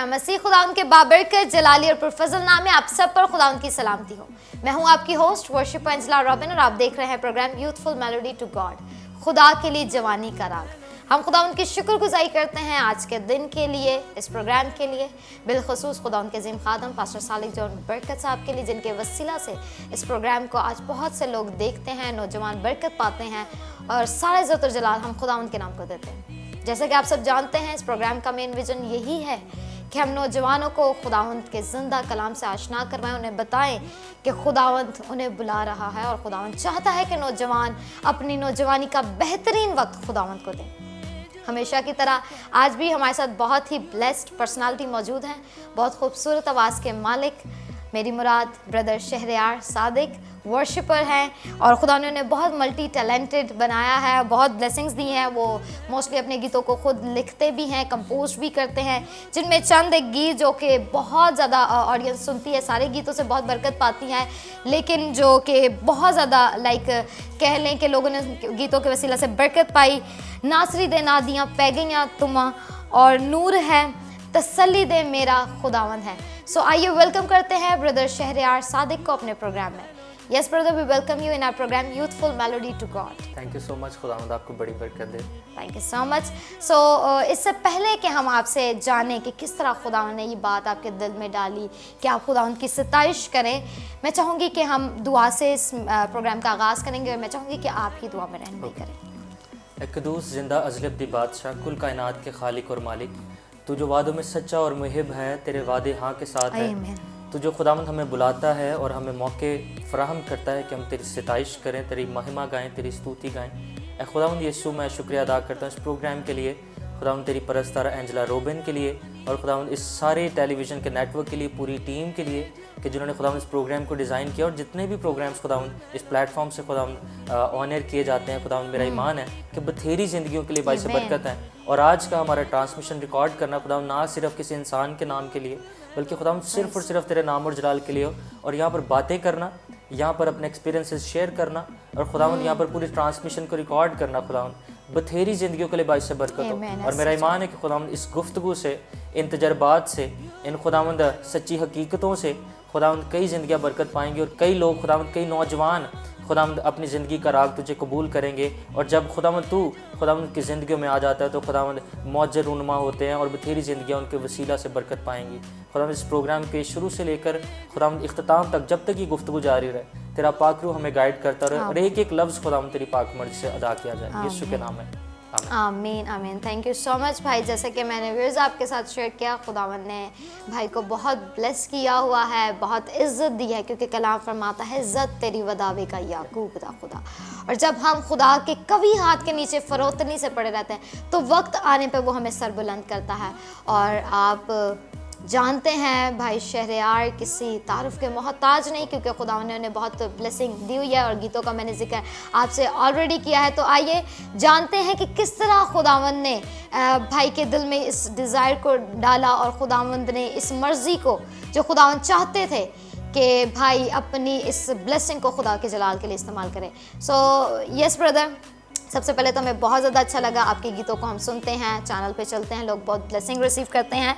या मसीह खुदावंद के बाबरकत जलाली और पुरफज़ल नाम में आप सब पर खुदावंद की सलामती हो। मैं हूं आपकी होस्ट वर्शिप एंजेला रॉबिन और आप देख रहे हैं program youthful melody to God, खुदा के लिए जवानी का राग। हम खुदावंद की शुक्रगुजारी करते हैं आज के दिन के लिए, इस प्रोग्राम के लिए, बिलखसूस खुदावंद के ज़िम खादम पास्टर सालिक जॉन बरकत साहब के लिए, जिनके वसीला से इस प्रोग्राम को आज बहुत से लोग देखते हैं, नौजवान बरकत पाते हैं और सारे इज़्ज़त और जलाल हम खुदावंद के नाम को देते हैं। जैसा कि आप सब जानते हैं, इस प्रोग्राम का मेन विजन यही है कि हम नौजवानों को खुदावंद के ज़िंदा कलाम से आशना करवाएं, उन्हें बताएं कि खुदावंद उन्हें बुला रहा है और खुदावंद चाहता है कि नौजवान अपनी नौजवानी का बेहतरीन वक्त खुदावंद को दें। हमेशा की तरह आज भी हमारे साथ बहुत ही ब्लेस्ड पर्सनालिटी मौजूद हैं, बहुत खूबसूरत आवाज़ के मालिक मेरी मुराद ब्रदर शहरयार सादिक वर्शिपर हैं और खुदा ने उन्हें बहुत मल्टी टैलेंटेड बनाया है, बहुत ब्लेसिंग्स दी हैं। वो मोस्टली अपने गीतों को खुद लिखते भी हैं, कंपोज भी करते हैं, जिनमें चंद एक गीत जो कि बहुत ज़्यादा ऑडियंस सुनती है, सारे गीतों से बहुत बरकत पाती हैं, लेकिन जो कि बहुत ज़्यादा कह लें कि लोगों ने गीतों के वसीला से बरकत पाई। नासरी दे नादियाँ पैगियाँ तुमा और नूर है तसल्ली दे मेरा खुदावंद है। सो आइए वेलकम करते हैं ब्रदर शहरयार सादिक को अपने प्रोग्राम में। Yes brother, we welcome you in our program Youthful Melody to God. Thank you so much, खुदावंद आपको बड़ी बरकत दे। Thank you so much. So इससे पहले कि हम आपसे जाने कि किस तरह खुदावंद ने ये बात आपके दिल में डाली कि आप खुदावंद की सताइश करें, मैं चाहूँगी कि हम दुआ से इस प्रोग्राम का आगाज़ करेंगे और मैं चाहूँगी कि आप ही दुआ में रहनुमाई करें। ए क़ुद्दूस जिंदा अज़ल अबदी बादशाह, कुल कायनात के खालिक और मालिक, तू जो वादों में सच्चा और मुहिब है, तेरे वादे हाँ के साथ है। तो जो खुदावंद हमें बुलाता है और हमें मौके फ़राहम करता है कि हम तेरी सताइश करें, तेरी महिमा गाएं, तेरी स्तुति गाएं। ए खुदावंद यीशु, मैं शुक्रिया अदा करता हूँ इस प्रोग्राम के लिए, खुदावंद तेरी परस्तार एंजेला रोबिन के लिए और खुदावंद इस सारे टेलीविज़न के नेटवर्क के लिए, पूरी टीम के लिए कि जिन्होंने खुदावंद इस प्रोग्राम को डिज़ाइन किया और जितने भी प्रोग्राम्स खुदावंद इस प्लेटफॉर्म से खुदावंद ऑनर किए जाते हैं। खुदावंद मेरा ईमान है कि बथेरी ज़िंदगियों के लिए बाइस बरकत है और आज का हमारा ट्रांसमिशन रिकॉर्ड करना खुदावंद ना सिर्फ किसी इंसान के नाम के लिए बल्कि खुदावंद सिर्फ और सिर्फ तेरे नाम और जलाल के लिए हो, और यहाँ पर बातें करना, यहाँ पर अपने एक्सपीरियंसेस शेयर करना और खुदावंद यहाँ पर पूरी ट्रांसमिशन को रिकॉर्ड करना खुदावंद बथेरी ज़िंदगियों के लिए बाइस से बरकत हो। और मेरा ईमान है कि खुदावंद इस गुफ्तगू से, इन तजर्बात से, इन खुदावंद सच्ची हकीकतों से खुदावंद कई ज़िंदगियाँ बरकत पाएंगी और कई लोग खुदावंद, कई नौजवान खुदावंद अपनी ज़िंदगी का राग तुझे कबूल करेंगे। और जब खुदावंद तू खुदावंद की ज़िंदगियों में आ जाता है तो खुदावंद मौजे रूनुमा होते हैं और बथेरी ज़िंदगियाँ उनके वसीला से बरकत पाएंगी। खुदावंद इस प्रोग्राम के शुरू से लेकर खुदावंद इख्तिताम तक, जब तक ये गुफ्तगू जारी रहे, तेरा पाक रूह हमें गाइड करता रहे और एक एक लफ्ज़ खुदावंद तेरी पाक मर्ज़ी से अदा किया जाए। यीशु के नाम है, आमीन आमीन। थैंक यू सो मच भाई। जैसे कि मैंने व्यूअर्स आपके साथ शेयर किया, खुदावंद ने भाई को बहुत ब्लेस किया हुआ है, बहुत इज़्ज़त दी है, क्योंकि कलाम फरमाता है इज़्ज़त तेरी वदावे का याकूब दा खुदा। और जब हम खुदा के कभी हाथ के नीचे फरोतनी से पड़े रहते हैं तो वक्त आने पर वो हमें सर बुलंद करता है। और आप जानते हैं भाई शहरयार किसी तारुफ के मोहताज नहीं, क्योंकि खुदा ने उन्हें बहुत ब्लेसिंग दी हुई है और गीतों का मैंने जिक्र आपसे ऑलरेडी किया है। तो आइए जानते हैं कि किस तरह खुदावंद ने भाई के दिल में इस डिज़ायर को डाला और खुदावंद ने इस मर्ज़ी को, जो खुदावंद चाहते थे कि भाई अपनी इस ब्लेसिंग को खुदा के जलाल के लिए इस्तेमाल करें। सो यस ब्रदर, सबसे पहले तो हमें बहुत ज़्यादा अच्छा लगा, आपके गीतों को हम सुनते हैं, चैनल पे चलते हैं, लोग बहुत ब्लेसिंग रिसीव करते हैं।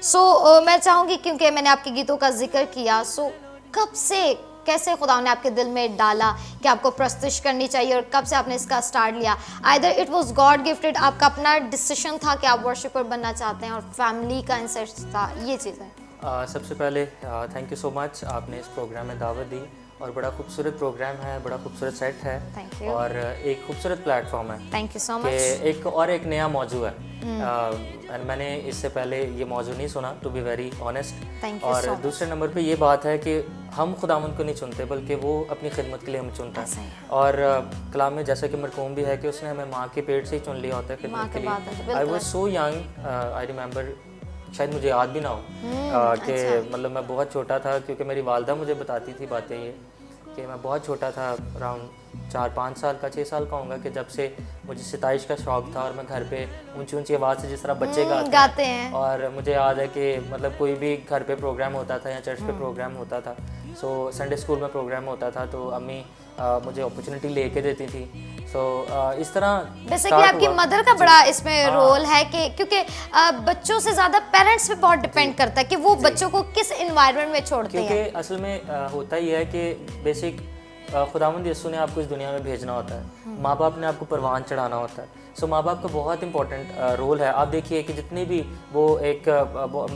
सो मैं चाहूँगी, क्योंकि मैंने आपके गीतों का जिक्र किया, सो कब से, कैसे खुदा ने आपके दिल में डाला कि आपको प्रस्तुत करनी चाहिए और कब से आपने इसका स्टार्ट लिया? Either it was God gifted, आपका अपना डिसीजन था कि आप वर्शिपर बनना चाहते हैं और फैमिली का इंटरेस्ट था, ये चीज़ें? सबसे पहले थैंक यू सो मच, आपने इस प्रोग्राम में दावत दी और बड़ा खूबसूरत प्रोग्राम है, बड़ा खूबसूरत सेट है और एक खूबसूरत प्लेटफॉर्म है। Thank you so much. एक नया मौजू है और मैंने इससे पहले ये मौजू नहीं सुना, टू बी वेरी ऑनेस्ट। और दूसरे नंबर पे ये बात है कि हम खुदावंद को नहीं चुनते बल्कि वो अपनी खिदमत के लिए हमें चुनता है। और कलाम में जैसा कि मरकूम भी है कि उसने हमें माँ के पेट से ही चुन लिया होता है खिदमत के लिए। I was so young, I remember, शायद मुझे याद भी ना हो कि मतलब मैं बहुत छोटा था, क्योंकि मेरी वालदा मुझे बताती थी बातें ये कि मैं बहुत छोटा था, अराउंड 4-5 साल का, 6 साल का होऊंगा, कि जब से मुझे सिताइश का शौक़ था और मैं घर पे ऊंची ऊंची आवाज़ से जिस तरह बच्चे गाते हैं। और मुझे याद है कि मतलब कोई भी घर पे प्रोग्राम होता था या चर्च पे प्रोग्राम होता था, सो संडे स्कूल में प्रोग्राम होता था तो अम्मी मुझे अपॉर्चुनिटी लेके देती थी। सो इस तरह बेसिकली start आपकी हुआ। मदर का बड़ा इसमें रोल है कि क्योंकि बच्चों से ज्यादा पेरेंट्स पे बहुत डिपेंड करता है कि वो बच्चों को किस एनवायरनमेंट में छोड़ते हैं। क्योंकि असल में होता ही है कि बेसिक खुदावंद यीशु ने आपको इस दुनिया में भेजना होता है, माँ बाप ने आपको परवान चढ़ाना होता है। सो माँ बाप का बहुत इंपॉर्टेंट रोल है। आप देखिए कि जितनी भी वो एक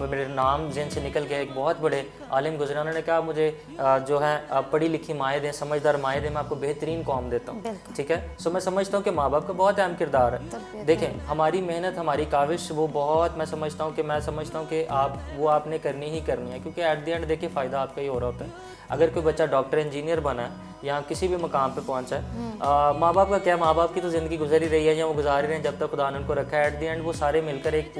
मेरे नाम जेन से निकल गया, एक बहुत बड़े आलिम गुजरे, उन्होंने कहा मुझे जो है पढ़ी लिखी माएँ दें, समझदार माएँ दें, मैं आपको बेहतरीन कौम देता हूँ। ठीक है, सो मैं समझता हूँ कि माँ बाप का बहुत अहम किरदार है। देखें, हमारी मेहनत, हमारी काविश, वो बहुत मैं समझता हूँ कि आप वो आपने करनी ही करनी है, क्योंकि एट द एंड देखिए फ़ायदा आपका ही हो रहा होता है। अगर कोई बच्चा डॉक्टर इंजीनियर बना है या किसी भी मुकाम पे पहुंचा है, माँ बाप का क्या, माँ बाप की तो ज़िंदगी गुजर ही रही है या वो गुजार ही रहे हैं जब तक खुदा ने उनको रखा है। एट द एंड वो सारे मिलकर एक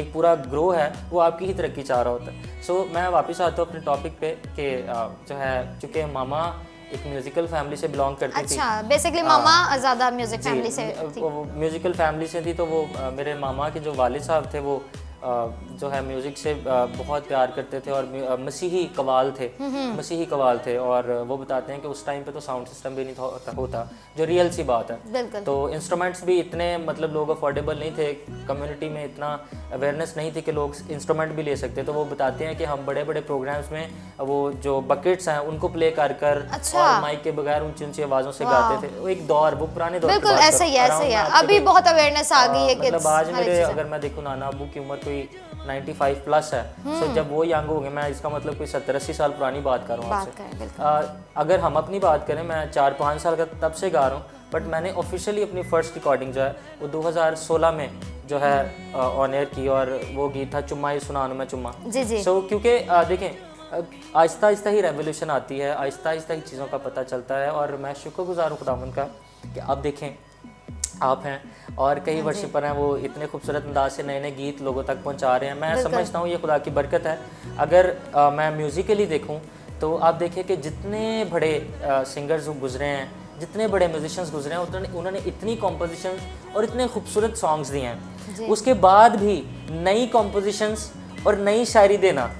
पूरा ग्रो है, वो आपकी ही तरक्की चाह रहा होता है। सो मैं वापस आता हूँ अपने टॉपिक पे कि जो है, चूँकि मामा एक म्यूजिकल फैमिली से बिलोंग करती थी। अच्छा, बेसिकली मामा ज़्यादा म्यूजिक फैमिली से थी। वो म्यूजिकल फैमिली से थी, तो वो मेरे मामा के जो वालिद साहब थे वो जो है म्यूज़िक से बहुत प्यार करते थे और मसीही कवाल थे। और वो बताते हैं कि उस टाइम पे तो साउंड सिस्टम भी नहीं होता, जो रियल सी बात है। तो इंस्ट्रूमेंट्स भी इतने मतलब लोग अफोर्डेबल नहीं थे, कम्युनिटी में इतना अवेयरनेस नहीं थी कि लोग इंस्ट्रूमेंट भी ले सकते। तो वो बताते हैं कि हम बड़े बड़े प्रोग्राम्स में वो जो बकेट्स हैं उनको प्ले कर और माइक के बगैर ऊंची ऊंची आवाज़ों से गाते थे। वो एक दौर, वो पुराने दौर बिल्कुल ऐसे ही है। अभी बहुत अवेयरनेस आ गई है कि मतलब आज मेरे, अगर मैं देखूँ नाना अबू की उम्र कोई 95 प्लस है, सो जब वो यंग हो गए, मैं इसका मतलब कोई 70-80 साल पुरानी बात कर रहा हूँ आपसे। अगर हम अपनी बात करें, मैं 4-5 साल का तब से गा रहा हूँ, बट मैंने ऑफिशियली अपनी फर्स्ट रिकॉर्डिंग जो है वो 2016 में जो है ऑन एयर की, और वो गीत था चुम्मा ही सुनानो मैं चुम्मा। सो क्योंकि देखें, आहिस्ता आहिस्ता ही रेवोल्यूशन आती है, आहिस्ता आहिस्ता ही चीज़ों का पता चलता है। और मैं शुक्रगुजार हूँ खुदावंद का कि आप देखें, आप हैं और कई वर्शिपर हैं, वो इतने खूबसूरत अंदाज से नए नए गीत लोगों तक पहुंचा रहे हैं। मैं समझता हूँ ये खुदा की बरकत है। अगर मैं म्यूज़िकली देखूँ तो आप देखिए कि जितने बड़े सिंगर्स गुजरे हैं, जितने बड़े म्यूजिशियंस गुजरे हैं, उन्होंने इतनी कॉम्पोजिशंस और इतने खूबसूरत सॉन्ग्स दिए हैं, उसके बाद भी नई कॉम्पोजिशंस और नई शायरी देना,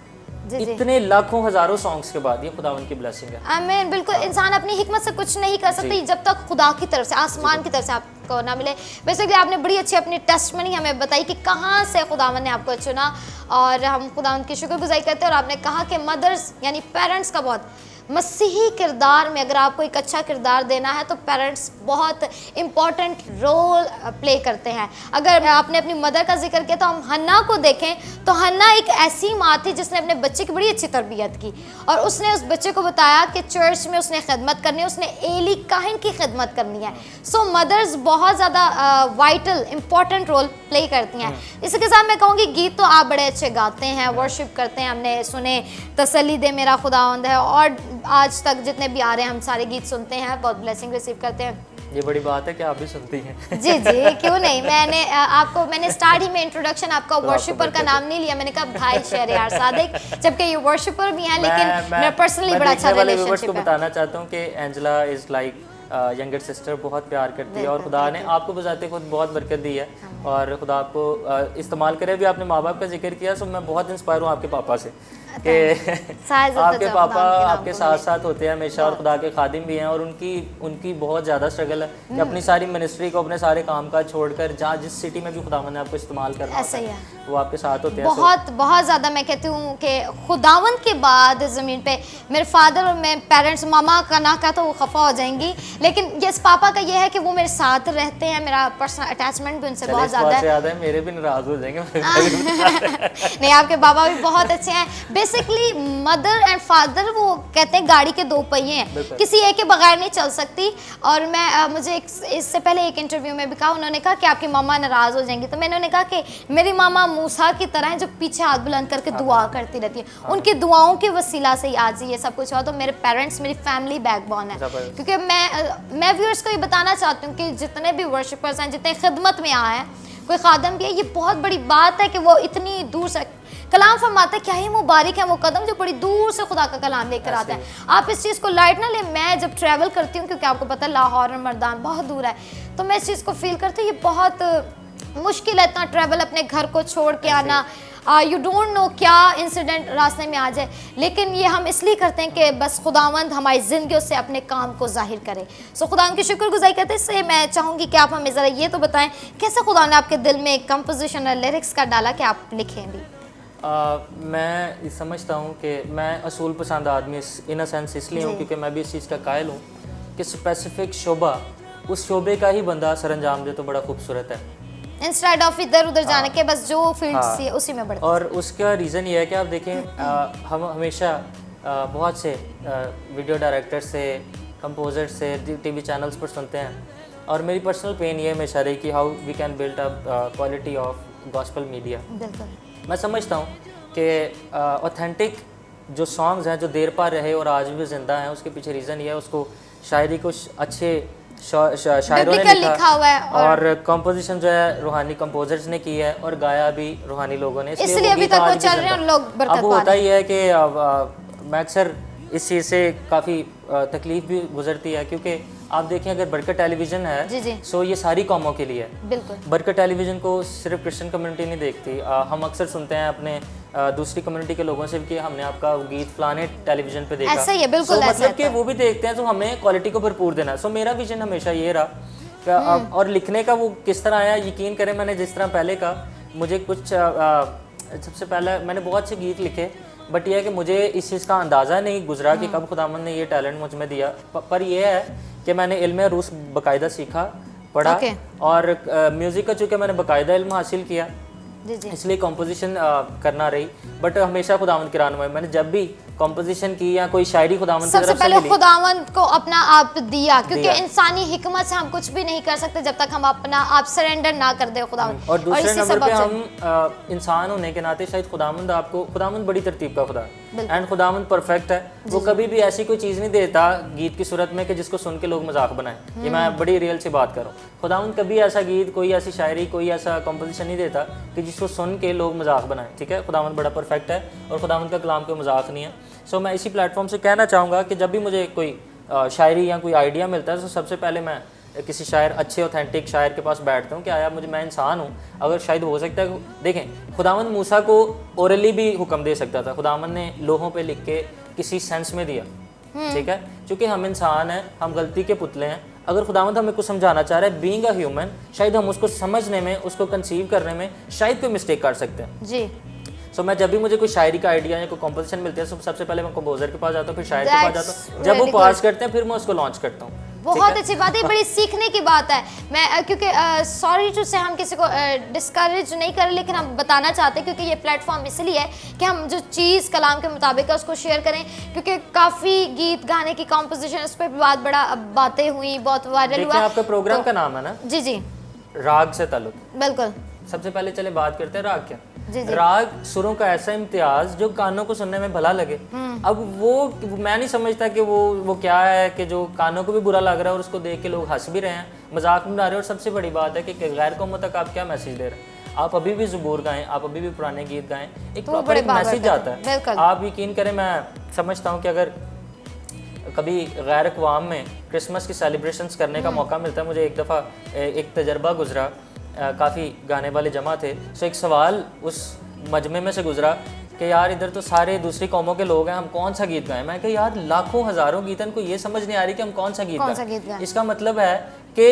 इतने लाखों हजारों सॉन्ग्स के बाद, ये खुदावंद की ब्लेसिंग है। आमीन। बिल्कुल, इंसान अपनी हिकमत से कुछ नहीं कर सकती जब तक खुदा की तरफ से, आसमान की तरफ से आपको ना मिले। बेसिकली आपने बड़ी अच्छी अपनी टेस्टमनी हमें बताई कि कहाँ से खुदावंद ने आपको चुना, और हम खुदावंद की शुक्रगुजारी करते हैं। और आपने कहा कि मदर्स यानी पेरेंट्स का बहुत मसीही किरदार में, अगर आपको एक अच्छा किरदार देना है तो पेरेंट्स बहुत इम्पॉर्टेंट रोल प्ले करते हैं। अगर आपने अपनी मदर का जिक्र किया तो हम हन्ना को देखें तो हन्ना एक ऐसी माँ थी जिसने अपने बच्चे की बड़ी अच्छी तरबियत की, और उसने उस बच्चे को बताया कि चर्च में उसने खिदमत करनी है, उसने एली काहिन की खिदमत करनी है। सो मदर्स बहुत ज़्यादा वाइटल इम्पॉर्टेंट रोल प्ले करती हैं। इसी के साथ मैं कहूँगी गीत तो आप बड़े अच्छे गाते हैं, वर्शिप करते हैं, हमने सुने तसल्ली दे मेरा खुदावंद है, और आज तक जितने भी आ रहे हैं हम सारे गीत सुनते हैं, बहुत ब्लेसिंग रिसीव करते हैं। ये बड़ी बात है कि आप भी सुनती हैं। जी, क्यों नहीं। मैंने स्टार्ट ही में इंट्रोडक्शन आपका वर्शिपर का नाम नहीं लिया, मैंने कहा भाई शहरयार सादिक, जबकि ये वर्शिपर भी हैं, लेकिन मैं पर्सनली बड़ा अच्छा रिलेशनशिप है। बताना चाहता हूँ कि Angela is like younger sister, बहुत प्यार करती है, और खुदा ने आपको बजाते खुद बहुत बरकत दी है, और खुदा आपको इस्तेमाल करे। भी आपने माँ बाप का जिक्र किया, तो मैं बहुत इंस्पायर हूँ आपके पापा से कि आपके पापा आपके साथ साथ होते हैं हमेशा, और खुदा के खादिम भी हैं, और उनकी बहुत ज़्यादा स्ट्रगल है कि अपनी सारी मिनिस्ट्री को, अपने सारे काम काज छोड़कर जहाँ जिस सिटी में भी खुदावन ने आपको इस्तेमाल करना होता है, वो आपके साथ होते हैं। बहुत ज़्यादा मैं कहती हूँ कि खुदावन के बाद ज़मीन पे मेरे फादर और मेरे पेरेंट्स, मामा का ना कहा तो वो खफा हो जाएंगी, लेकिन यस पापा का ये है कि वो मेरे साथ रहते हैं, मेरा पर्सनल अटैचमेंट भी उनसे बहुत ज़्यादा है। मेरे भी नाराज़ हो जाएंगे। नहीं, आपके बाबा भी बहुत अच्छे हैं। बेसिकली मदर एंड फादर वो कहते हैं गाड़ी के दो पहिए हैं, किसी एक के बगैर नहीं चल सकती। और मैं मुझे इससे पहले एक इंटरव्यू में भी कहा, उन्होंने कहा कि आपकी मामा नाराज़ हो जाएंगी, तो मैंने उन्हें कहा कि मेरी मामा मूसा की तरह है जो पीछे हाथ बुलंद करके दुआ करती रहती है, उनकी दुआओं के वसीला से ही आज ये सब कुछ हुआ। तो मेरे पेरेंट्स मेरी फैमिली बैकबोन है, क्योंकि मैं व्यूअर्स को ये बताना चाहती हूँ कि जितने भी वर्शिपर्स हैं, जितने खिदमत में आए हैं, कोई खादम भी है, ये बहुत बड़ी बात है कि वो इतनी दूर से कलाम फरमाते हैं। क्या ही मुबारक है वो कदम जो बड़ी दूर से खुदा का कलाम लेकर आता है। आप इस चीज़ को लाइट ना ले। मैं जब ट्रैवल करती हूँ, क्योंकि आपको पता है लाहौर और मर्दान बहुत दूर है, तो मैं इस चीज़ को फील करती हूँ ये बहुत मुश्किल है इतना ट्रैवल, अपने घर को छोड़ के आना। यू डोंट नो क्या इंसिडेंट रास्ते में आ जाए, लेकिन ये हम इसलिए करते हैं कि बस खुदावंद हमारी ज़िंदगियों से अपने काम को जाहिर करे। सो खुदावंद की शुक्रगुज़ारी करते इससे मैं चाहूँगी कि आप हमें ज़रा ये तो बताएं कैसे खुदा ने आपके दिल में कंपोजिशन और लिरिक्स का डाला कि आप लिखें भी। मैं समझता हूँ कि मैं असूल पसंद आदमी इन अ सेंस इसलिए हूँ क्योंकि मैं भी इस चीज़ का कायल हूँ कि स्पेसिफिक शोबा, उस शोबे का ही बंदा सरंजाम दे तो बड़ा खूबसूरत है, इंस्टेड ऑफ इधर उधर जाने के बस जो फील्ड सी उसी में बढ़ते। और उसका रीज़न ये है कि आप देखें हम हमेशा बहुत से वीडियो डायरेक्टर से, कंपोजर से टीवी चैनल्स पर सुनते हैं, और मेरी पर्सनल पेन ये हमेशा रही कि how we can build up quality of gospel media. बिल्कुल मैं समझता हूँ कि ऑथेंटिक जो सॉन्ग्स हैं जो देर पा रहे और आज भी ज़िंदा हैं, उसके पीछे रीज़न ये है उसको शायरी को अच्छे शायरों ने लिखा हुआ है और कंपोजिशन जो है रूहानी कंपोजर्स ने की है और गाया भी रूहानी लोगों ने, इसलिए अभी तक वो चल रहे हैं और लोग बरकत पा रहे हैं। अब होता ही है कि मैं अक्सर इस चीज़ से काफ़ी तकलीफ भी गुजरती है क्योंकि आप देखें अगर बरकत टेलीविज़न है सो ये सारी कौमों के लिए है। बिल्कुल, बरकत टेलीविज़न को सिर्फ क्रिश्चियन कम्युनिटी नहीं देखती। हम अक्सर सुनते हैं अपने दूसरी कम्युनिटी के लोगों से कि हमने आपका गीत फलाने टेलीविज़न पे देखा, ऐसा ही है, बिल्कुल ऐसा मतलब कि वो भी देखते हैं तो हमें क्वालिटी को भरपूर देना है। सो मेरा विजन हमेशा ये रहा और लिखने का वो किस तरह आया, यकीन करें मैंने जिस तरह पहले कहा, मुझे कुछ सबसे पहले मैंने बहुत से गीत लिखे, बट यह है कि मुझे इस चीज़ का अंदाज़ा नहीं गुजरा कि कब खुदावंद ने ये टैलेंट मुझ में दिया। पर यह है कि मैंने इल्म रूस बाकायदा सीखा, पढ़ा और म्यूज़िक का चूँकि मैंने बाकायदा इल्म हासिल किया इसलिए कंपोजिशन करना रही। बट हमेशा खुदावंद की रहनुमाई, मैंने जब भी कंपोजिशन की या कोई शायरी खुदावंद की तरफ से मिली, सबसे पहले खुदावंद को अपना आप दिया, क्योंकि इंसानी हिकमत से हम कुछ भी नहीं कर सकते जब तक हम अपना आप सरेंडर ना कर दे खुदावंद। और दूसरे नंबर पे हम इंसान होने के नाते शायद खुदावंद आपको, खुदावंद बड़ी तरतीब का खुदा है एंड खुदावंद परफेक्ट है। वो कभी भी ऐसी कोई चीज़ नहीं देता गीत की सूरत में कि जिसको सुन के लोग मजाक बनाएं। ये मैं बड़ी रियल सी बात कर रहा हूँ। खुदावंद कभी ऐसा गीत, कोई ऐसी शायरी, कोई ऐसा कंपोजिशन नहीं देता कि जिसको सुन के लोग मजाक बनाएं। ठीक है, खुदावंद बड़ा परफेक्ट है और खुदावंद का कलाम कोई मजाक नहीं है। सो मैं इसी प्लेटफॉर्म से कहना चाहूँगा कि जब भी मुझे कोई शायरी या कोई आइडिया मिलता है तो सबसे पहले मैं किसी शायर, अच्छे ऑथेंटिक शायर के पास बैठता हूँ कि आया मैं इंसान हूँ, अगर शायद हो सकता है। देखें, खुदावंद मूसा को ओरली भी हुक्म दे सकता था, खुदावंद ने लोहों पे लिख के किसी सेंस में दिया। ठीक है, क्योंकि हम इंसान हैं, हम गलती के पुतले हैं। अगर खुदावंद हमें कुछ समझाना चाह रहा है बीइंग अ ह्यूमन, शायद हम उसको समझने में, उसको कंसीव करने में शायद कोई मिस्टेक कर सकते हैं जी। सो मैं जब भी मुझे कोई शायरी का आइडिया या कोई कंपोजिशन मिलती है सबसे पहले मैं कंपोजर के पास जाता हूँ, फिर शायर के पास जाता हूँ। जब वो पास करते हैं फिर मैं उसको लॉन्च करता हूँ। बहुत अच्छी बात है, बड़ी सीखने की बात है। मैं क्योंकि सॉरी टू से हम किसी को डिस्करेज नहीं करें, लेकिन हम बताना चाहते हैं क्योंकि ये प्लेटफॉर्म इसलिए है कि हम जो चीज़ कलाम के मुताबिक है उसको शेयर करें, क्योंकि काफ़ी गीत गाने की कंपोजिशन उस पर बहुत बड़ा बातें हुई, बहुत वायरल हुआ। आपका प्रोग्राम का नाम है ना? जी जी, राग से ताल्लुक। बिल्कुल, सबसे पहले चले बात करते हैं राग क्या। राग सुरों का ऐसा इम्तियाज जो कानों को सुनने में भला लगे। अब वो मैं नहीं समझता कि वो क्या है कि जो कानों को भी बुरा लग रहा है और उसको देख के लोग हंस भी रहे हैं, मजाक बना रहे हैं। और सबसे बड़ी बात है कि गैर कौमों तक आप क्या मैसेज दे रहे हैं। आप अभी भी ज़ुबूर गाएं, आप अभी भी पुराने गीत गाएं, एक प्रॉपर एक मैसेज आता है। आप यकीन करें, मैं समझता हूँ कि अगर कभी गैर अक़वाम में क्रिसमस की सेलिब्रेशंस करने का मौका मिलता है, मुझे एक दफ़ा एक तजर्बा गुजरा, काफ़ी गाने वाले जमा थे। सो एक सवाल उस मजमे में से गुजरा कि यार इधर तो सारे दूसरी कौमों के लोग हैं, हम कौन सा गीत गाएं। मैं कहा यार लाखों हज़ारों गीत हैं, इनको ये समझ नहीं आ रही कि हम कौन सा गीत गाएं। इसका मतलब है कि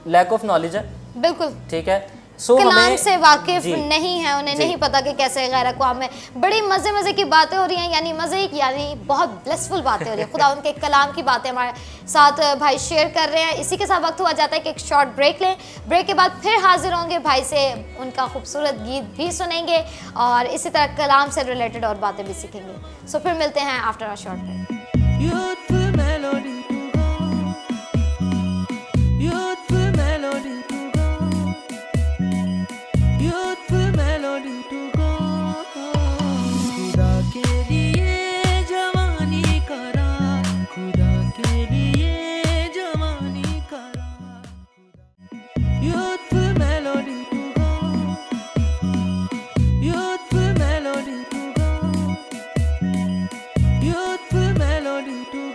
लैक ऑफ नॉलेज है। बिल्कुल ठीक है। कलाम से वाकिफ नहीं है, उन्हें नहीं पता कि कैसे गैर अक़वाम में बड़ी मज़े की बातें हो रही हैं, यानी मज़े की, यानी बहुत ब्लेसफुल बातें हो रही हैं। खुदा उनके कलाम की बातें हमारे साथ भाई शेयर कर रहे हैं। इसी के साथ वक्त हुआ जाता है कि एक शॉर्ट ब्रेक लें। ब्रेक के बाद फिर हाजिर होंगे, भाई से उनका खूबसूरत गीत भी सुनेंगे और इसी तरह कलाम से रिलेटेड और बातें भी सीखेंगे। सो फिर मिलते हैं after a short break. Youthful melody to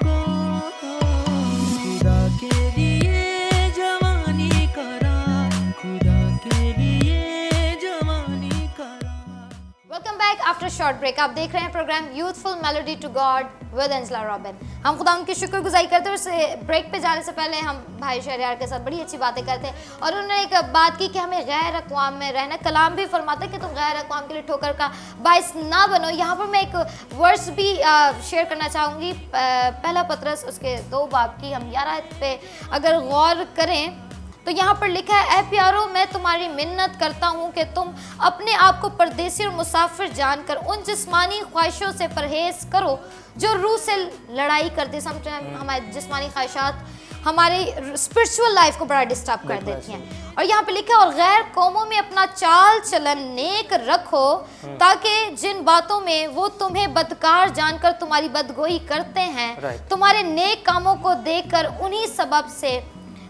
after short break आप देख रहे हैं program youthful melody to God with Angela Robin. हम खुदा उनकी शुक्रगुजारी करते हैं। और ब्रेक पे जाने से पहले हम भाई शहरियार के साथ बड़ी अच्छी बातें करते हैं और उन्होंने एक बात की कि हमें गैर अक़वाम में रहना, कलाम भी फरमाता है कि तुम गैर अक़वाम के लिए ठोकर का बाइस ना बनो। यहाँ पर मैं एक वर्स भी शेयर करना चाहूँगी, पहला पतरस उसके 2 बाब की हम 11 पे अगर गौर करें तो यहाँ पर लिखा है, ऐ प्यारो मैं तुम्हारी मिन्नत करता हूँ कि तुम अपने आप को परदेसी और मुसाफिर जानकर उन जिस्मानी ख्वाहिशों से परहेज करो जो रूह से लड़ाई करती है। हमारी जिस्मानी ख्वाहिशात हमारी स्पिरिचुअल लाइफ को बड़ा डिस्टर्ब कर देती हैं। और यहाँ पे लिखा है, और गैर कौमों में अपना चाल चलन नेक रखो ताकि जिन बातों में वो तुम्हें बदकार जानकर तुम्हारी बदगोई करते हैं तुम्हारे नेक कामों को देखकर उन्हीं सबब से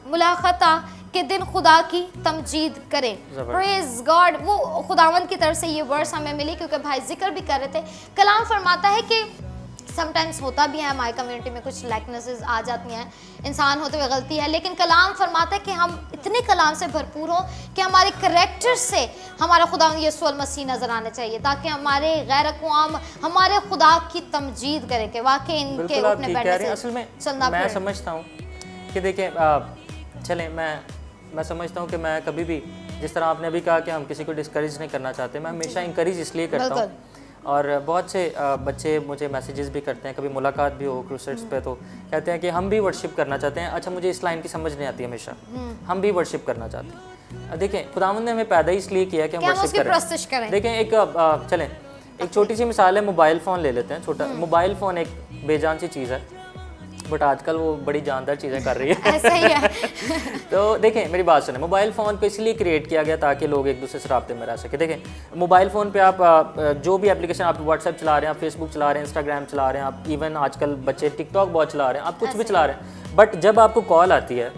मुलाकाता के दिन खुदा की तमजीद करें। Praise God. वो खुदावंद की तरफ से ये वर्स हमें मिली क्योंकि भाई जिक्र भी कर रहे थे। कलाम फरमाता है कि समटाइम्स होता भी है हमारी कम्युनिटी में कुछ लाइकनेसेस आ जाती हैं, इंसान होते हुए गलती है, लेकिन कलाम फरमाता है कि हम इतने कलाम से भरपूर हों कि हमारे करैक्टर से हमारा खुदा यीशु मसीह नजर आने चाहिए ताकि हमारे गैर अक़वाम हमारे खुदा की तमजीद करें कि वाकई इनके उठने बैठने से असल में चलना। मैं समझता हूँ कि देखिए चलें, मैं समझता हूँ कि मैं कभी भी, जिस तरह आपने अभी कहा कि हम किसी को डिस्करेज नहीं करना चाहते, मैं हमेशा इंकरेज इसलिए करता हूँ। और बहुत से बच्चे मुझे मैसेजेस भी करते हैं, कभी मुलाकात भी हो क्रूसेड्स पे तो कहते हैं कि हम भी वर्शिप करना चाहते हैं। अच्छा, मुझे इस लाइन की समझ नहीं आती हमेशा, हम भी वर्शिप करना चाहते हैं। देखें, खुदावंद ने हमें पैदा ही इसलिए किया कि हम वर्शिप करें। देखें, एक चलें एक छोटी सी मिसाल है, मोबाइल फ़ोन ले लेते हैं। छोटा मोबाइल फ़ोन एक बेजान सी चीज़ है, बट आजकल वो बड़ी जानदार चीज़ें कर रही है। ऐसा ही है। तो देखें, मेरी बात सुने, मोबाइल फ़ोन को इसलिए क्रिएट किया गया ताकि लोग एक दूसरे से राब्ते में रह सके। देखें, मोबाइल फ़ोन पे आप जो भी एप्लीकेशन, आप व्हाट्सएप चला रहे हैं, आप फेसबुक चला रहे हैं, इंस्टाग्राम चला रहे हैं, आप इवन आजकल बच्चे टिकटॉक बहुत चला रहे हैं, आप कुछ भी चला रहे हैं, बट जब आपको कॉल आती है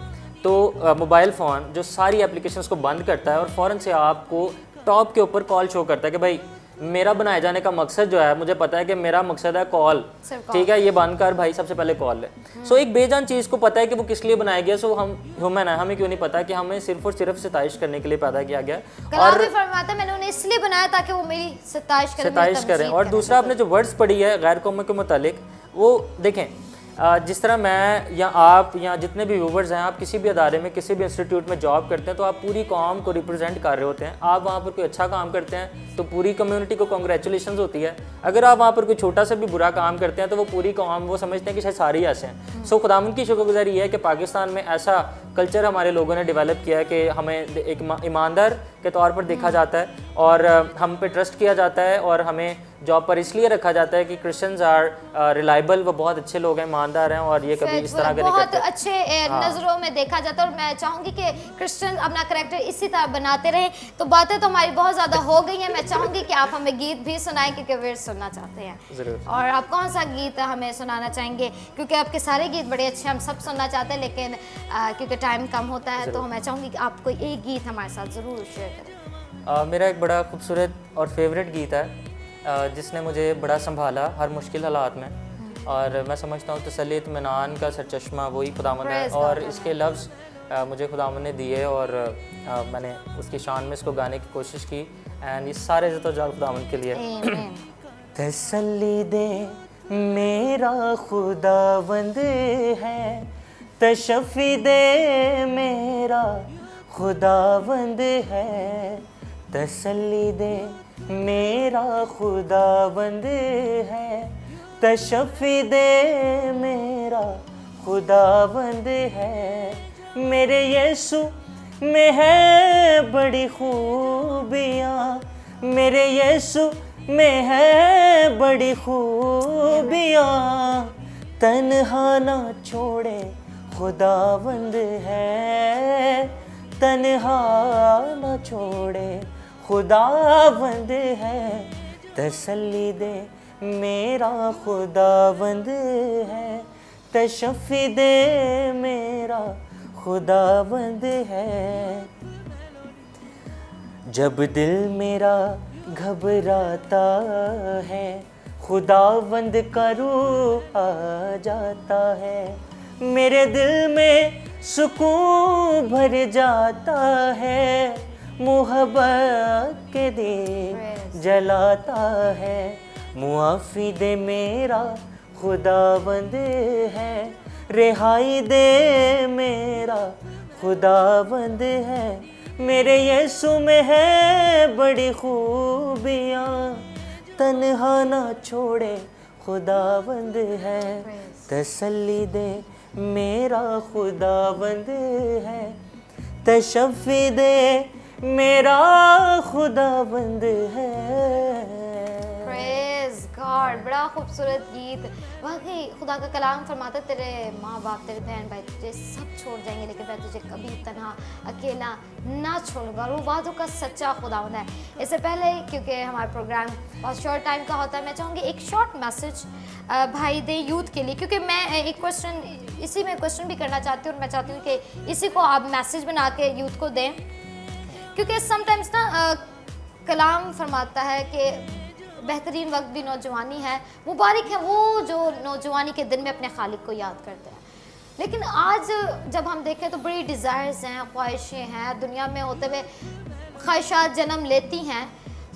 तो मोबाइल फ़ोन जो सारी एप्लीकेशंस को बंद करता है और फ़ौरन से आपको टॉप के ऊपर कॉल शो करता है कि भाई मेरा बनाए जाने का मकसद जो है, मुझे पता है कि मेरा मकसद है कॉल, ठीक है, ये बंद कर भाई, सबसे पहले कॉल है। सो एक बेजान चीज़ को पता है कि वो किस लिए बनाया गया। सो हम ह्यूमन है, हमें क्यों नहीं पता कि हमें सिर्फ और सिर्फ सिताइश करने के लिए पैदा किया गया। और फरमाता है मैंने उन्हें इसलिए बनाया ताकि वो मेरी सिताइश करें। और दूसरा, आपने जो वर्ड्स पढ़ी है गैर कौमों के मुतालिक, वो देखें, जिस तरह मैं या आप या जितने भी व्यूवर्स हैं, आप किसी भी अदारे में, किसी भी इंस्टीट्यूट में जॉब करते हैं तो आप पूरी कौम को रिप्रेजेंट कर रहे होते हैं। आप वहाँ पर कोई अच्छा काम करते हैं तो पूरी कम्युनिटी को कॉन्ग्रेचुलेशंस होती है। अगर आप वहाँ पर कोई छोटा सा भी बुरा काम करते हैं तो वो पूरी कौम, वो समझते हैं कि शायद सारे ही ऐसे हैं। सो खुदावंद की शुक्रगुजारी ये है कि पाकिस्तान में ऐसा कल्चर हमारे लोगों ने डेवलप किया है कि हमें एक ईमानदार के तौर पर देखा जाता है और हम पे ट्रस्ट किया जाता है और हमें जॉब पर इसलिए रखा जाता है कि क्रिश्चियंस आर रिलायबल, वो बहुत अच्छे लोग हैं, ईमानदार हैं और ये कभी इस तरह के नहीं करते। बहुत अच्छे नज़रों में देखा जाता है और मैं चाहूँगी कि क्रिश्चियन अपना करैक्टर इसी तरह बनाते रहें। तो बातें तो हमारी बहुत ज़्यादा हो गई हैं, मैं चाहूँगी कि आप हमें गीत भी सुनाएं क्योंकि वे सुनना चाहते हैं। और आप कौन सा गीत हमें सुनाना चाहेंगे? क्योंकि आपके सारे गीत बड़े अच्छे, हम सब सुनना चाहते हैं, लेकिन क्योंकि टाइम कम होता है तो मैं चाहूँगी कि आप कोई एक गीत हमारे साथ ज़रूर शेयर करें। मेरा एक बड़ा खूबसूरत और फेवरेट गीत है जिसने मुझे बड़ा संभाला हर मुश्किल हालात में, और मैं समझता हूँ तसल्ली इत्मीनान का सरचश्मा वही खुदावंद है। और इसके लफ्ज़ मुझे खुदावंद ने दिए और मैंने उसकी शान में इसको गाने की कोशिश की, एंड ये सारे जो जाल खुदावंद के लिए। तसल्ली दे मेरा खुदावंद है, तशफ़ी दे मेरा खुदावंद है, तसल्ली दे मेरा खुदावंद है, तशफ़ी दे मेरा खुदावंद है। मेरे यीशु में है बड़ी खूबियाँ, मेरे यीशु में है बड़ी खूबियाँ, तन्हा ना छोड़े खुदावंद है, तन्हा ना छोड़े खुदावंद है, तसल्ली दे मेरा खुदावंद है, तशफ़ी दे मेरा खुदावंद है। जब दिल मेरा घबराता है, खुदावंद का रूह आ जाता है, मेरे दिल में सुकून भर जाता है, मोहब्बत के दिए जलाता है, मुआफ़ी दे मेरा खुदावंद है, रिहाई दे मेरा खुदावंद है, मेरे यीशु में है बड़ी खूबियाँ, तन्हा ना छोड़े खुदावंद है, तसल्ली दे मेरा खुदावंद है, तशफ़ी दे मेरा खुदावंद है। प्रेज़ गॉड, बड़ा खूबसूरत गीत। वाकई खुदा का कलाम फरमाता तेरे माँ बाप, तेरे बहन भाई तुझे सब छोड़ जाएंगे लेकिन मैं तुझे कभी तन्हा अकेला ना छोड़ूंगा। और वो वादों का सच्चा खुदावंद है। इससे पहले क्योंकि हमारा प्रोग्राम बहुत शॉर्ट टाइम का होता है, मैं चाहूँगी एक शॉर्ट मैसेज भाई दे यूथ के लिए, क्योंकि मैं एक क्वेश्चन इसी में क्वेश्चन भी करना चाहती हूँ और मैं चाहती हूँ कि इसी को आप मैसेज बना के यूथ को दें, क्योंकि समटाइम्स ना कलाम फरमाता है कि बेहतरीन वक्त भी नौजवानी है, मुबारक है वो जो नौजवानी के दिन में अपने खालिक को याद करते हैं। लेकिन आज जब हम देखें तो बड़ी डिज़ायर्स हैं, ख्वाहिशें हैं, दुनिया में होते हुए ख्वाहिशात जन्म लेती हैं।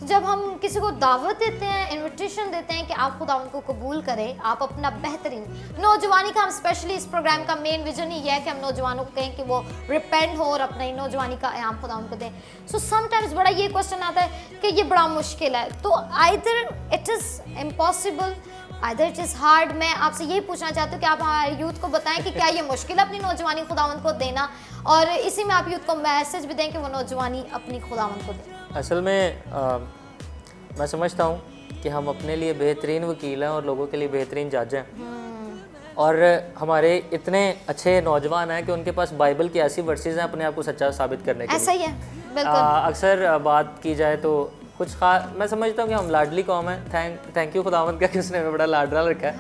जब हम किसी को दावत देते हैं, इनविटेशन देते हैं कि आप खुदा उनको कबूल करें, आप अपना बेहतरीन नौजवानी का, हम स्पेशली इस प्रोग्राम का मेन विजन ही है कि हम नौजवानों को कहें कि वो रिपेंट हो और अपनी नौजवानी का आयाम खुदा उनको दें। सो समटाइम्स बड़ा ये क्वेश्चन आता है कि ये बड़ा मुश्किल है, तो either it is impossible either it is hard. मैं आपसे यही पूछना चाहती हूँ कि आप हमारे यूथ को बताएं कि क्या ये मुश्किल है अपनी नौजवानी खुदावंद को देना, और इसी में आप यूथ को मैसेज भी दें कि वो नौजवानी अपनी खुदावंद को दें। असल में मैं समझता हूँ कि हम अपने लिए बेहतरीन वकील हैं और लोगों के लिए बेहतरीन जज हैं, और हमारे इतने अच्छे नौजवान हैं कि उनके पास बाइबल की ऐसी वर्सेस हैं अपने आप को सच्चा साबित करने के लिए। ऐसा ही है, बिल्कुल। अक्सर बात की जाए तो कुछ मैं समझता हूँ कि हम लाडली कौम है। थैंक यू खुदावंद का कि उसने हमें बड़ा लाडला रखा है।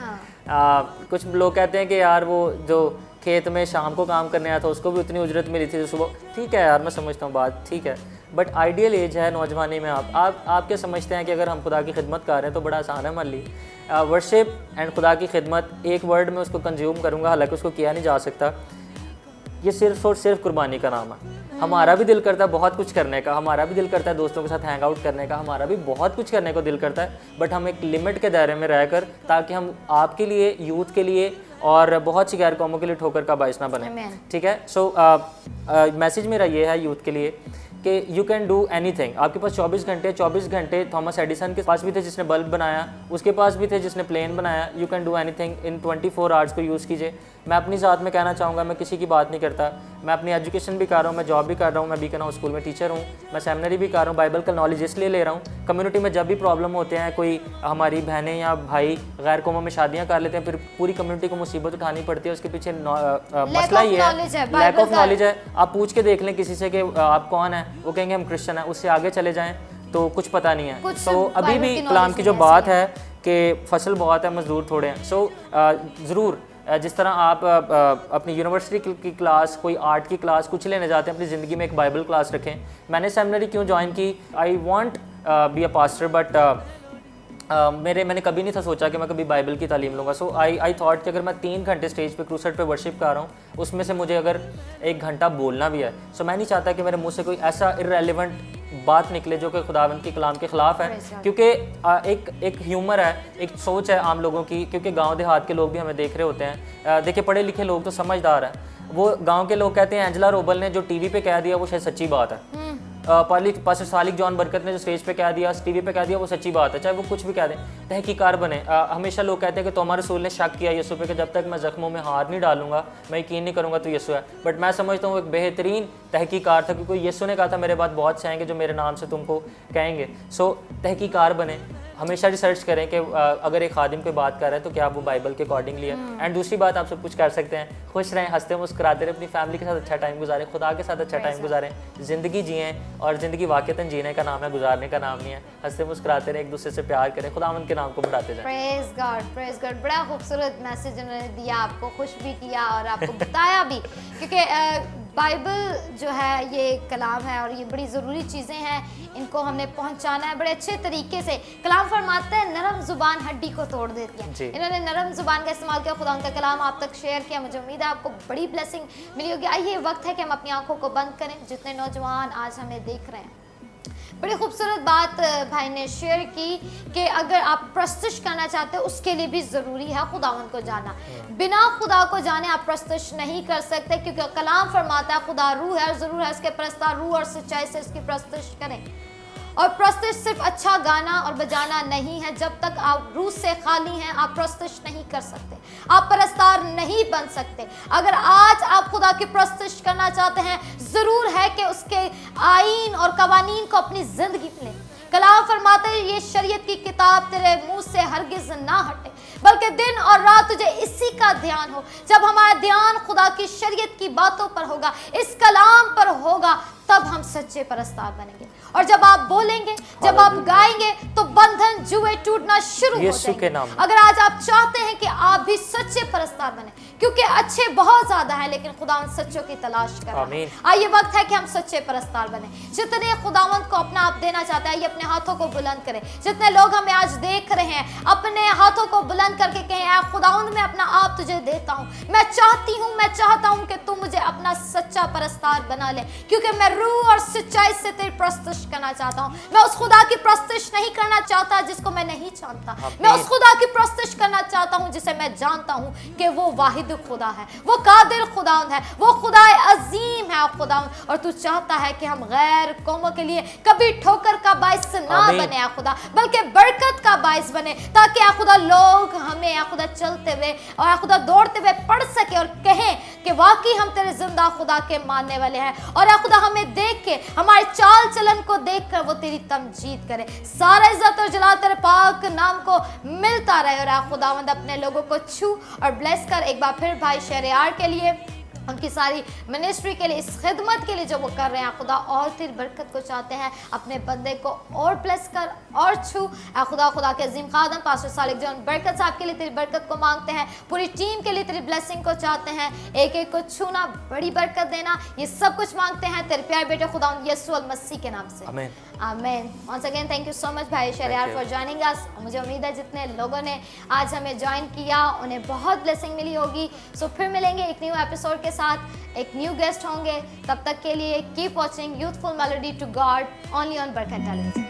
हाँ। कुछ लोग कहते हैं कि यार वो जो खेत में शाम को काम करने आया था उसको भी उतनी उजरत मिली थी सुबह। ठीक है यार, मैं समझता हूँ बात ठीक है, बट आइडियल एज है नौजवानी में। आप क्या समझते हैं कि अगर हम खुदा की खिदमत कर रहे हैं तो बड़ा आसान है। मान ली वर्शिप एंड खुदा की खिदमत, एक वर्ड में उसको कंज्यूम करूँगा, हालांकि उसको किया नहीं जा सकता। ये सिर्फ और सिर्फ कुर्बानी का नाम है। हमारा भी दिल करता है बहुत कुछ करने का, हमारा भी दिल करता है दोस्तों के साथ हैंग आउट करने का, हमारा भी बहुत कुछ करने को दिल करता है, बट हम एक लिमिट के दायरे में रहकर, ताकि हम आपके लिए, यूथ के लिए और बहुत सी गैर कौमों के लिए ठोकर का बाइस ना बने। ठीक है। सो मैसेज मेरा ये है यूथ के लिए कि यू कैन डू एनीथिंग। आपके पास 24 घंटे थॉमस एडिसन के पास भी थे जिसने बल्ब बनाया, उसके पास भी थे जिसने प्लेन बनाया। You can do anything in 24 hours को यूज़ कीजिए। मैं अपनी ज़ात में कहना चाहूँगा, मैं किसी की बात नहीं करता। मैं अपनी एजुकेशन भी कर रहा हूँ, मैं जॉब भी कर रहा हूँ, मैं बीकन हाउस स्कूल में टीचर हूँ, मैं सेमिनरी भी कर रहा हूँ। बाइबल का नॉलेज इसलिए ले रहा हूँ, कम्युनिटी में जब भी प्रॉब्लम होते हैं, कोई हमारी बहनें या भाई गैर कौमों में शादियाँ कर लेते हैं, फिर पूरी कम्युनिटी को मुसीबत उठानी पड़ती है, उसके पीछे मसला ये है, लैक ऑफ नॉलेज है। आप पूछ के देख लें किसी से कि आप कौन है, वो कहेंगे हम क्रिश्चियन है, उससे आगे चले जाएं तो कुछ पता नहीं है। तो अभी भी कलाम की जो बात है कि फसल बहुत है, मजदूर थोड़े हैं। सो ज़रूर जिस तरह आप अपनी यूनिवर्सिटी की क्लास, कोई आर्ट की क्लास कुछ लेने जाते हैं, अपनी ज़िंदगी में एक बाइबल क्लास रखें। मैंने सेमिनरी क्यों ज्वाइन की? I want be a pastor, but मैंने कभी नहीं था सोचा कि मैं कभी बाइबल की तालीम लूँगा। सो आई थॉट कि अगर मैं 3 घंटे स्टेज पे क्रूसेट पे वर्शिप कर रहा हूँ, उसमें से मुझे अगर 1 घंटा बोलना भी है, सो मैं नहीं चाहता कि मेरे मुंह से कोई ऐसा इररेलेवेंट बात निकले जो कि खुदावंद की कलाम के ख़िलाफ़ है। क्योंकि एक ह्यूमर है, एक सोच है आम लोगों की, क्योंकि गांव देहात के लोग भी हमें देख रहे होते हैं। देखिए पढ़े लिखे लोग तो समझदार हैं, वो गांव के लोग कहते हैं एंजेला रोबल ने जो टीवी पे कह दिया वो शायद सच्ची बात है। पास्टर सालिक जॉन बरकत ने जो स्टेज पे कह दिया, टीवी पे कह दिया, वो सच्ची बात है, चाहे वो कुछ भी कह दें। तहकीकार बने। हमेशा लोग कहते हैं कि तोमा रसूल ने शक किया यीशु पे कि जब तक मैं जख्मों में हाथ नहीं डालूंगा, मैं यकीन नहीं करूंगा तो यीशु है। बट मैं समझता हूँ एक बेहतरीन तहकीकार था, क्योंकि यीशु ने कहा था मेरे बाद बहुत से आएंगे जो मेरे नाम से तुमको कहेंगे। सो तहकीकार बने, हमेशा रिसर्च करें कि अगर एक खादिम कोई बात कर रहा है तो क्या वो बाइबल के अकॉर्डिंगली है। एंड दूसरी बात आप सब कुछ कर सकते हैं, खुश रहें, हंसते मुस्कुराते रहें, अपनी फैमिली के साथ अच्छा टाइम गुजारें, खुदा के साथ अच्छा टाइम गुजारें, ज़िंदगी जिएँ। और ज़िंदगी वाक़तन जीने का नाम है, गुजारने का नाम नहीं है। हंसते मुस्कुराते रहें, एक दूसरे से प्यार करें, खुदावंद के नाम को बढ़ाते जाएं। Praise God, praise God. बड़ा खूबसूरत मैसेज उन्होंने दिया, आपको खुश भी किया और आपको बताया भी, क्योंकि बाइबल जो है ये कलाम है और ये बड़ी ज़रूरी चीज़ें हैं, इनको हमने पहुंचाना है बड़े अच्छे तरीके से। कलाम फरमाते हैं नरम ज़ुबान हड्डी को तोड़ देती है। इन्होंने नरम ज़ुबान का इस्तेमाल किया, खुदा उनका कलाम आप तक शेयर किया। मुझे उम्मीद है आपको बड़ी ब्लेसिंग मिली होगी। आइए वक्त है कि हम अपनी आंखों को बंद करें। जितने नौजवान आज हमें देख रहे हैं, बड़ी खूबसूरत बात भाई ने शेयर की कि अगर आप प्रस्तुश करना चाहते हो उसके लिए भी ज़रूरी है खुदावंद को जानना। बिना खुदा को जाने आप प्रस्तुश नहीं कर सकते, क्योंकि कलाम फरमाता है खुदा रूह है और ज़रूर है उसके प्रस्ताव रूह और सच्चाई से उसकी प्रस्तुश करें। और प्रस्तुश सिर्फ अच्छा गाना और बजाना नहीं है। जब तक आप रूह से खाली हैं आप प्रस्तुश नहीं कर सकते, आप परस्तार नहीं बन सकते। अगर आज आप खुदा की प्रस्तुश करना चाहते हैं, ज़रूर है कि उसके आईन और कवानीन को अपनी ज़िंदगी में लें। कलाम फरमाते हैं ये शरीयत की किताब तेरे मुंह से हरगिज़ ना हटे, बल्कि दिन और रात तुझे इसी का ध्यान हो। जब हमारा ध्यान खुदा की शरीयत की बातों पर होगा, इस कलाम पर होगा, तब हम सच्चे परस्तार बनेंगे। और जब आप बोलेंगे, जब आप गाएंगे, तो बंधन जुए टूटना शुरू हो जाएंगे। अगर आज आप चाहते हैं कि आप भी सच्चे परस्तार बने, क्योंकि अच्छे बहुत ज्यादा हैं लेकिन खुदावंद सच्चों की तलाश कर रहा है। आइए वक्त है कि हम सच्चे परस्तार बने। जितने खुदावंद को अपना आप देना चाहते हैं, आइए अपने हाथों को बुलंद करें। जितने लोग हमें आज देख रहे हैं, अपने हाथों को बुलंद करके कहें ऐ खुदावंद मैं अपना आप तुझे देता हूँ। मैं चाहती हूँ, मैं चाहता हूँ कि तू मुझे अपना सच्चा परस्तार बना ले, क्योंकि मैं रूह और सच्चाई से तेरी प्रस्तुश करना चाहता हूँ। मैं उस खुदा की प्रस्तुश नहीं करना चाहता जिसको मैं नहीं जानता। मैं उस खुदा की प्रस्तुश करना चाहता हूँ जिसे मैं जानता हूँ कि वो वाहिद खुदा है, वो कादिर खुदावंद है, वो खुदा अजीम है खुदावंद। और तू चाहता है कि हम गैर कौमों के लिए कभी ठोकर का बाइस ना बने आ खुदा, बल्कि बरकत का बाइस बने, ताकि आ खुदा लोग हमें आ खुदा चलते हुए और आ खुदा दौड़ते हुए पढ़ सके और कहें कि वाकई हम तेरे जिंदा खुदा के मानने वाले हैं। और आ खुदा हमें देख के, हमारे चाल चलन को देखकर वो तेरी तमजीद करे। सारा इज्जत और जलाल तेरे पाक नाम को मिलता रहे। और आ खुदावंद अपने लोगों को छू और ब्लेस कर। एक बार फिर भाई शहरयार के लिए, उनकी सारी मिनिस्ट्री के लिए, इस खिदमत के लिए जो वो कर रहे हैं, खुदा और तेरी बरकत को चाहते हैं। अपने बंदे को और ब्लेस कर और छू खुदा। खुदा के अजीम खादम पास्टर सालिक जॉन बरकत साहब के लिए तेरी बरकत को मांगते हैं। पूरी टीम के लिए तेरी ब्लेसिंग को चाहते हैं। एक एक को छूना, बड़ी बरकत देना, ये सब कुछ मांगते हैं तेरे प्यारे बेटे खुदा यीशु मसीह के नाम से, आमीन आमीन। Once again thank you so much भाई शहरयार फॉर जॉइनिंग अस। मुझे उम्मीद है जितने लोगों ने आज हमें ज्वाइन किया उन्हें बहुत ब्लेसिंग मिली होगी। सो फिर मिलेंगे एक न्यू एपिसोड के साथ, एक न्यू गेस्ट होंगे। तब तक के लिए keep watching youthful melody to God only on Barkat television.